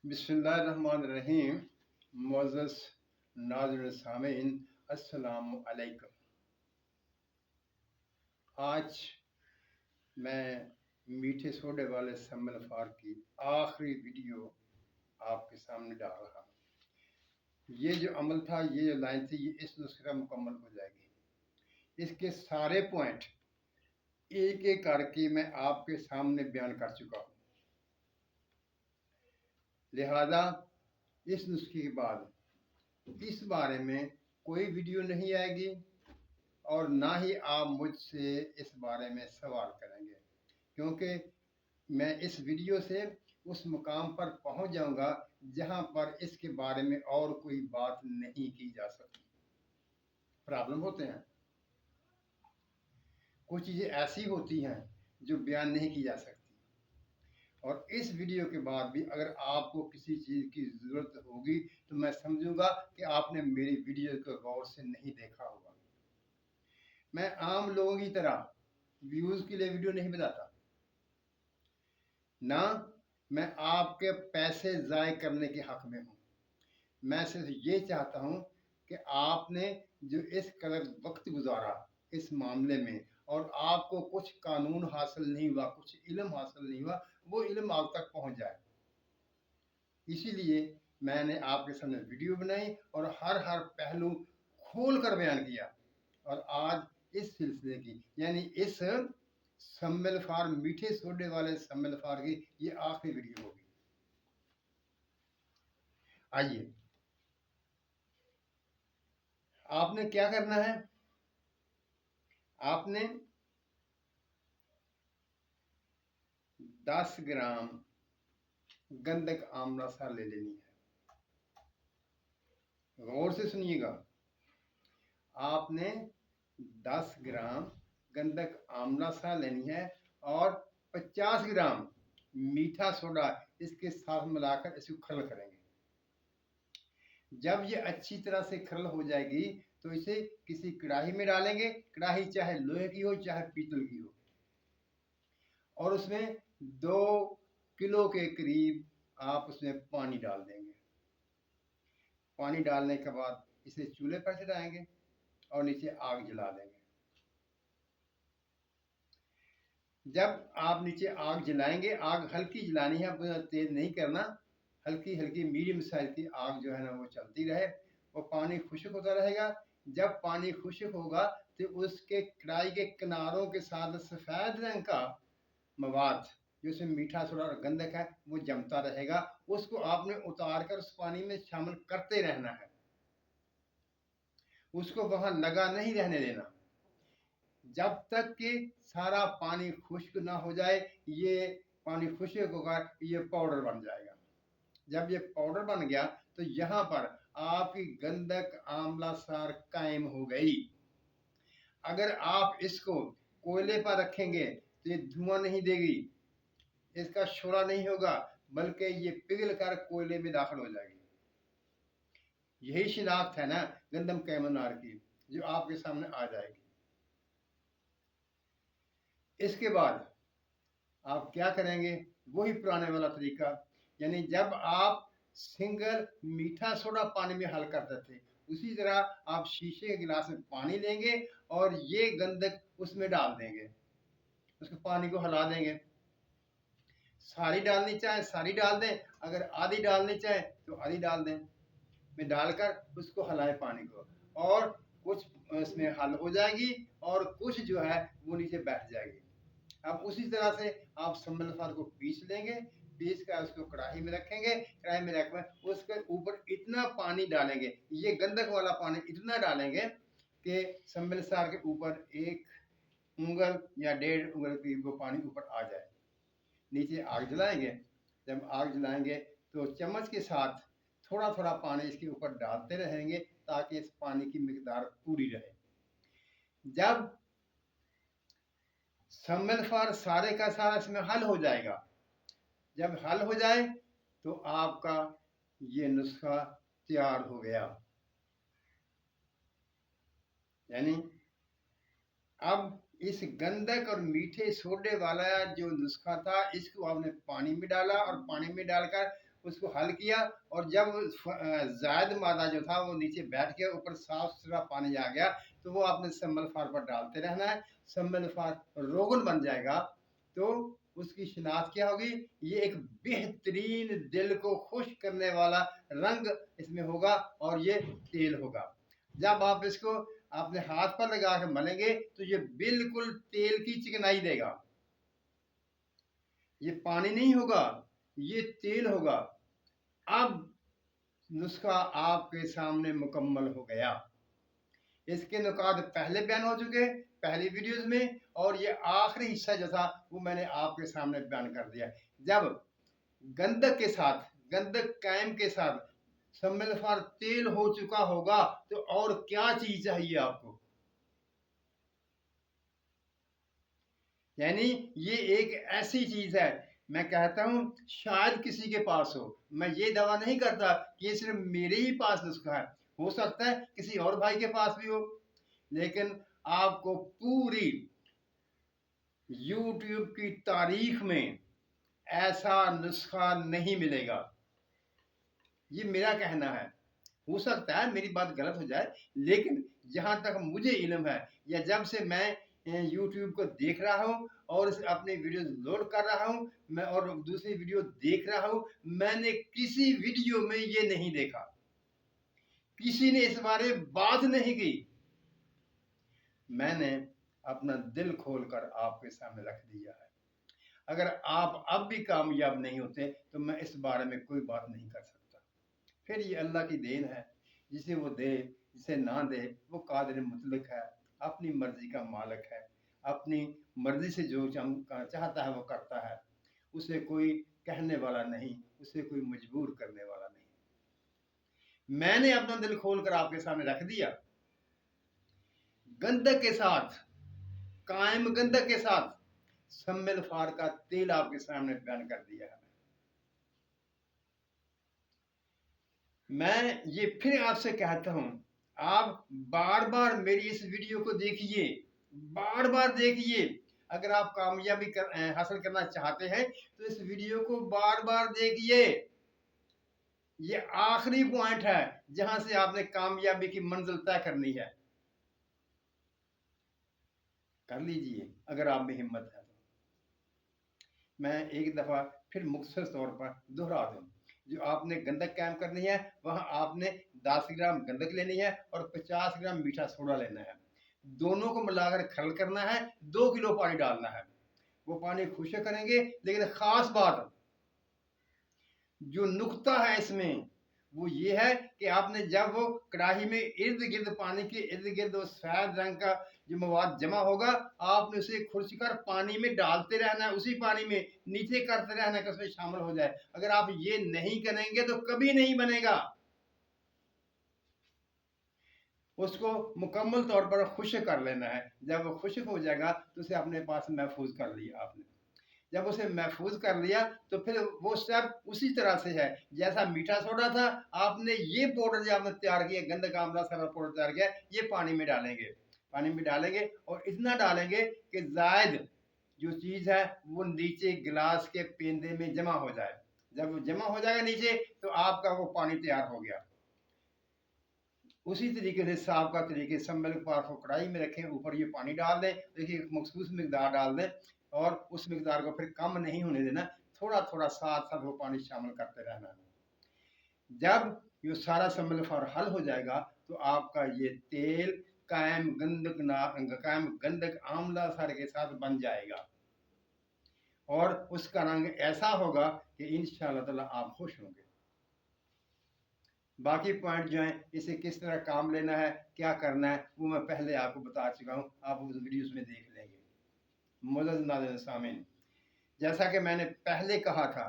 बिस्मिल्लाहिर्रहमानिर्रहीम। मुअज़्ज़ज़ नाज़िरीन सामीन, अस्सलामु अलैकुम। आज मैं मीठे सोडे वाले समलफार की आखिरी वीडियो आपके सामने डाल रहा हूँ। ये जो अमल था, ये जो लाइन थी, ये इस नुस्खे का मुकम्मल हो जाएगी। इसके सारे पॉइंट एक एक करके मैं आपके सामने बयान कर चुका हूँ। लिहाजा इस नुस्खे के बाद इस बारे में कोई वीडियो नहीं आएगी और ना ही आप मुझसे इस बारे में सवाल करेंगे, क्योंकि मैं इस वीडियो से उस मुकाम पर पहुंच जाऊंगा जहां पर इसके बारे में और कोई बात नहीं की जा सकती। प्रॉब्लम होते हैं, कुछ चीज़ें ऐसी होती हैं जो बयान नहीं की जा सकती। और इस वीडियो के बाद भी अगर आपको किसी चीज़ की ज़रूरत होगी तो मैं समझूंगा कि आपने मेरी वीडियो को गौर से नहीं देखा होगा। मैं आम लोगों की तरह व्यूज़ के लिए वीडियो नहीं बनाता, ना मैं आपके पैसे ज़ाय करने के हक में हूँ। मैं सिर्फ ये चाहता हूँ कि आपने जो इस कदर वक्त गुजारा इस मामले में और आपको कुछ कानून हासिल नहीं हुआ, कुछ इल्म हासिल नहीं हुआ, वो इल्म आप तक पहुँच जाए। इसीलिए मैंने आपके सामने वीडियो बनाई और हर पहलू खोल कर बयान किया। और आज इस सिलसिले की, यानी इस सम्मेलफार, मीठे सोडे वाले सम्मेलफार की ये आखिरी वीडियो होगी। आइए, आपने क्या करना है, आपने 10 ग्राम गंधक आमला सार ले लेनी है। गौर से सुनिएगा, आपने 10 ग्राम गंधक आमला सार लेनी है और 50 ग्राम मीठा सोडा इसके साथ मिलाकर इसको खरल करेंगे। जब ये अच्छी तरह से खरल हो जाएगी तो इसे किसी कढ़ाई में डालेंगे। कढ़ाई चाहे लोहे की हो चाहे पीतल की हो, और उसमें 2 किलो के करीब आप उसमें पानी डाल देंगे। पानी डालने के बाद इसे चूल्हे पर चढ़ाएंगे और नीचे आग जला देंगे। जब आप नीचे आग जलाएंगे, आग हल्की जलानी है, तेज नहीं करना, हल्की हल्की मीडियम साइज की आग जो है ना वो चलती रहे। वो पानी खुश्क होता रहेगा। जब पानी खुश्क होगा तो उसके कढ़ाई के किनारों के साथ सफ़ेद रंग का मवाद जो उसमें मीठा सोडा और गंधक है वो जमता रहेगा। उसको आपने उतार कर उस पानी में शामिल करते रहना है, उसको वहां लगा नहीं रहने देना जब तक कि सारा पानी खुश्क ना हो जाए। ये पानी खुश्क होगा, ये पाउडर बन जाएगा। जब ये पाउडर बन गया तो यहाँ पर आपकी गंधक आमला सार कायम हो गई। अगर आप इसको कोयले पर रखेंगे तो ये धुआं नहीं देगी, इसका शोरा नहीं होगा, बल्कि ये पिघल कर कोयले में दाखिल हो जाएगी। यही शिनाख्त है ना गंदम कैमनार की, जो आपके सामने आ जाएगी। इसके बाद आप क्या करेंगे, वही पुराने वाला तरीका, यानी जब आप सिंगल मीठा सोडा पानी में हल करते थे, उसी तरह आप शीशे के गिलास में पानी लेंगे और ये गंधक उसमें डाल देंगे। उसके पानी को हिला देंगे। सारी डालनी चाहे सारी डाल दें, अगर आधी डालनी चाहे तो आधी डाल दें। में डालकर उसको हिलाएं पानी को, और कुछ इसमें हल हो जाएगी और कुछ जो है वो नीचे बैठ जाएगी। अब उसी तरह से आप सम्बलफार को पीस लेंगे। पीस कर उसको कढ़ाई में रखेंगे। कढ़ाई में रखकर उसके ऊपर इतना पानी डालेंगे, ये गंधक वाला पानी इतना डालेंगे कि सम्बलसार के ऊपर 1 उंगल या 1.5 उंगल की वो पानी ऊपर आ जाए। नीचे आग जलाएंगे। जब आग जलाएंगे तो चम्मच के साथ थोड़ा थोड़ा पानी इसके ऊपर डालते रहेंगे ताकि इस पानी की मिकदार पूरी रहे। जब सम्बलफार सारे का सारा इसमें हल हो जाएगा, जब हल हो जाए तो आपका ये नुस्खा तैयार हो गया। यानी अब इस गंधक और मीठे सोडे वाला जो नुस्खा था, इसको आपने पानी में डाला और पानी में डालकर उसको हल किया, और जब जायद मादा जो था वो नीचे बैठ के ऊपर साफ सुथरा पानी आ गया, तो वो आपने सम्मल फार पर डालते रहना है। सम्मल फार रोगन बन जाएगा तो उसकी शिनाख्त क्या होगी? ये एक बेहतरीन दिल को खुश करने वाला रंग इसमें होगा और ये तेल होगा। जब आप इसको अपने हाथ पर लगा के मलेंगे तो ये बिल्कुल तेल की चिकनाई देगा। ये पानी नहीं होगा, ये तेल होगा। अब नुस्खा आपके सामने मुकम्मल हो गया। इसके नुकात पहले बयान हो चुके पहली वीडियोस में, और ये आखिरी हिस्सा जो था वो मैंने आपके सामने बयान कर दिया। जब गंधक के साथ, गंधक कायम के साथ सम्मिल फार तेल हो चुका होगा तो और क्या चीज चाहिए आपको? यानी ये एक ऐसी चीज है, मैं कहता हूं शायद किसी के पास हो। मैं ये दावा नहीं करता कि ये सिर्फ मेरे ही पास नुस्खा है, हो सकता है किसी और भाई के पास भी हो, लेकिन आपको पूरी YouTube की तारीख में ऐसा नुस्खा नहीं मिलेगा। ये मेरा कहना है, हो सकता है मेरी बात गलत हो जाए, लेकिन जहां तक मुझे इल्म है, या जब से मैं YouTube को देख रहा हूं और अपने वीडियो लोड कर रहा हूं, मैं और दूसरी वीडियो देख रहा हूं, मैंने किसी वीडियो में ये नहीं देखा, किसी ने इस बारे बात नहीं की। मैंने अपना दिल खोलकर आपके सामने रख दिया है। अगर आप अब भी कामयाब नहीं होते तो मैं इस बारे में कोई बात नहीं कर सकता। फिर ये अल्लाह की देन है, जिसे वो दे, जिसे ना दे, वो कादिर मुतलक है, अपनी मर्जी का मालिक है, अपनी मर्जी से जो चाहता है वो करता है, उसे कोई कहने वाला नहीं, उसे कोई मजबूर करने वाला नहीं। मैंने अपना दिल खोलकर आपके सामने रख दिया। गंधक के साथ, कायम गंधक के साथ सम्मिल फार का तेल आपके सामने बयान कर दिया है। मैं ये फिर आपसे कहता हूं, आप बार बार मेरी इस वीडियो को देखिए, बार बार देखिए। अगर आप कामयाबी हासिल करना चाहते हैं तो इस वीडियो को बार बार देखिए। ये आखिरी पॉइंट है जहां से आपने कामयाबी की मंजिल तय करनी है। कर लीजिए अगर आप में हिम्मत है तो। मैं एक दफा फिर मुख्तसर तौर पर दोहरा दूं, जो आपने गंधक कायम करनी है वहां आपने 10 ग्राम गंधक लेनी है और 50 ग्राम मीठा सोडा लेना है। दोनों को मिलाकर खल करना है, 2 किलो पानी डालना है। वो पानी खुशक करेंगे, लेकिन खास बात जो नुक्ता है इसमें वो ये है कि आपने जब वो कढ़ाई में इर्द गिर्द, पानी के इर्द गिर्द वो सफेद रंग का जो मवाद जमा होगा, आपने उसे खुर्च कर पानी में डालते रहना है, उसी पानी में नीचे करते रहना है कि उसमें शामिल हो जाए। अगर आप ये नहीं करेंगे तो कभी नहीं बनेगा। उसको मुकम्मल तौर पर खुश्क कर लेना है। जब वो खुश्क हो जाएगा तो उसे अपने पास महफूज कर लिया आपने। जब उसे महफूज कर लिया तो फिर वो स्टेप उसी तरह से है जैसा मीठा सोडा था। आपने ये पाउडर जो आपने तैयार किया, गंधक आमला सारा पाउडर तैयार किया, ये पानी में डालेंगे। पानी में डालेंगे और इतना डालेंगे कि जायद जो चीज़ है वो नीचे गिलास के पेंदे में जमा हो जाए। जब वो जमा हो जाएगा नीचे तो आपका वो पानी तैयार हो गया। उसी तरीके से साफ का तरीके सम्मिल पाक को कढ़ाई में रखें, ऊपर ये पानी डाल दें, देखिए मखसूस मकदार डाल दें, और उस मकदार को फिर कम नहीं होने देना, थोड़ा थोड़ा साथ साथ वो पानी शामिल करते रहना है। जब ये सारा सम्मिल फार हल हो जाएगा तो आपका ये तेल कायम गंधक आमला सारे के साथ बन जाएगा, और उसका रंग ऐसा होगा कि इंशाअल्लाह ताला आप खुश होंगे। बाकी पॉइंट जो है, इसे किस तरह काम लेना है, क्या करना है, वो मैं पहले आपको बता चुका हूँ, आप उस वीडियोस में देख लेंगे। मुअज़्ज़ज़ नाज़रीन सामीन, जैसा कि मैंने पहले कहा था,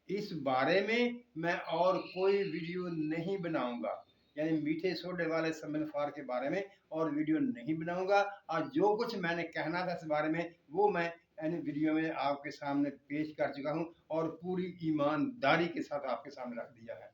इस बारे में मैं और कोई वीडियो नहीं बनाऊंगा, यानी मीठे सोडे वाले सम्मिल फार के बारे में और वीडियो नहीं बनाऊंगा। और जो कुछ मैंने कहना था इस बारे में वो मैं यानी वीडियो में आपके सामने पेश कर चुका हूँ और पूरी ईमानदारी के साथ आपके सामने रख दिया है।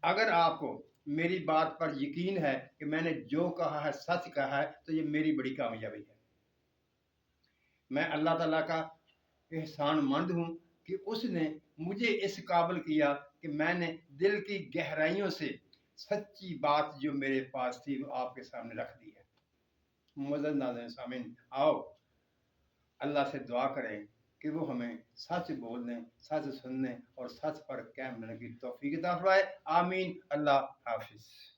अगर आपको मेरी बात पर यकीन है कि मैंने जो कहा है सच कहा है, तो ये मेरी बड़ी कामयाबी है। मैं अल्लाह ताला का एहसानमंद हूँ कि उसने मुझे इस काबिल किया कि मैंने दिल की गहराइयों से सच्ची बात जो मेरे पास थी वो आपके सामने रख दी है। मुअज़्ज़ज़ नाज़रीन सामीन, आओ अल्लाह से दुआ करें कि वो हमें सच बोलने, सच सुनने और सच पर कायम रहने की तौफीक अता फरमाए। आमीन। अल्लाह हाफ़िज़।